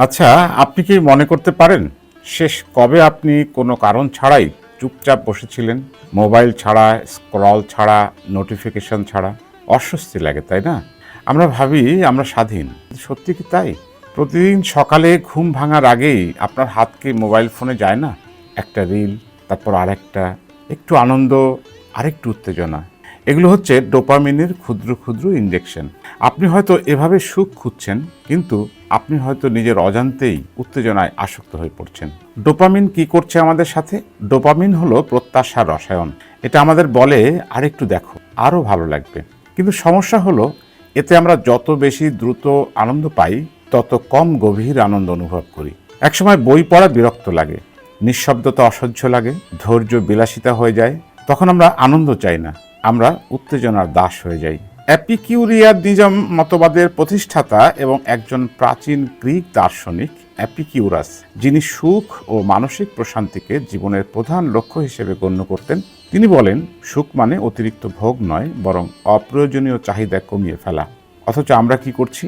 আচ্ছা, আপনি কি মনে করতে পারেন শেষ কবে আপনি কোনো কারণ ছাড়াই চুপচাপ বসেছিলেন? মোবাইল ছাড়া, স্ক্রল ছাড়া, নোটিফিকেশন ছাড়া? অস্বস্তি লাগে, তাই না? আমরা ভাবি আমরা স্বাধীন। সত্যি কি তাই? প্রতিদিন সকালে ঘুম ভাঙার আগেই আপনার হাত কি মোবাইল ফোনে যায় না? একটা রিল, তারপর আরেকটা, একটু আনন্দ, আরেকটু উত্তেজনা। এগুলো হচ্ছে ডোপামিনের ক্ষুদ্র ক্ষুদ্র ইনজেকশন। আপনি হয়তো এভাবে সুখ খুঁজছেন, কিন্তু আপনি হয়তো নিজের অজান্তেই উত্তেজনায় আসক্ত হয়ে পড়ছেন। ডোপামিন কি করছে আমাদের সাথে? ডোপামিন হলো প্রত্যাশার রসায়ন। এটা আমাদের বলে আরেকটু দেখো, আরও ভালো লাগবে। কিন্তু সমস্যা হলো, এতে আমরা যত বেশি দ্রুত আনন্দ পাই, তত কম গভীর আনন্দ অনুভব করি। একসময় বই পড়া বিরক্ত লাগে, নিঃশব্দতা অসহ্য লাগে, ধৈর্য বিলাসিতা হয়ে যায়। তখন আমরা আনন্দ চাই না, আমরা উত্তেজনার দাস হয়ে যাই। অ্যাপিকিউরিয়ানিজম মতবাদের প্রতিষ্ঠাতা এবং একজন প্রাচীন গ্রিক দার্শনিক অ্যাপিকিউরাস, যিনি সুখ ও মানসিক প্রশান্তিকে জীবনের প্রধান লক্ষ্য হিসেবে গণ্য করতেন, তিনি বলেন, সুখ মানে অতিরিক্ত ভোগ নয়, বরং অপ্রয়োজনীয় চাহিদা কমিয়ে ফেলা। অথচ আমরা কি করছি?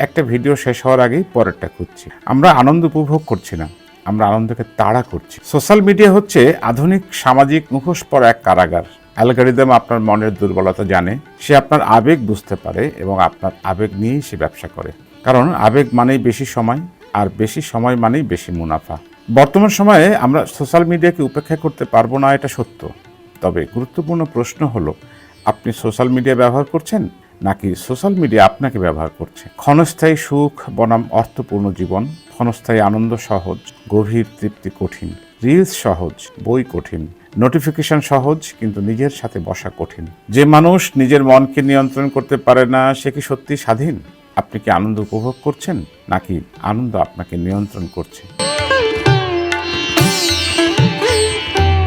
একটা ভিডিও শেষ হওয়ার আগেই পরেরটা খুঁজছি। আমরা আনন্দ উপভোগ করছি না, আমরা আনন্দকে তাড়া করছি। সোশ্যাল মিডিয়া হচ্ছে আধুনিক সামাজিক মুখোশ পরা এক কারাগার। অ্যালগরিদম আপনার মনের দুর্বলতা জানে, সে আপনার আবেগ বুঝতে পারে এবং আপনার আবেগ নিয়েই সে ব্যবসা করে। কারণ আবেগ মানেই বেশি সময়, আর বেশি সময় মানেই বেশি মুনাফা। বর্তমান সময়ে আমরা সোশ্যাল মিডিয়াকে উপেক্ষা করতে পারবো না, এটা সত্য। তবে গুরুত্বপূর্ণ প্রশ্ন হলো, আপনি সোশ্যাল মিডিয়া ব্যবহার করছেন নাকি সোশ্যাল মিডিয়া আপনাকে ব্যবহার করছে? ক্ষণস্থায়ী সুখ বনাম অর্থপূর্ণ জীবন, ক্ষণস্থায়ী আনন্দ সহজ, গভীর তৃপ্তি কঠিন। রিলস সহজ, বই কঠিন। নোটিফিকেশন সহজ, কিন্তু নিজের সাথে বসা কঠিন। যে মানুষ নিজের মনকে নিয়ন্ত্রণ করতে পারে না, সে কি সত্যি স্বাধীন? আপনি কি আনন্দ উপভোগ করছেন নাকি আনন্দ আপনাকে নিয়ন্ত্রণ করছে?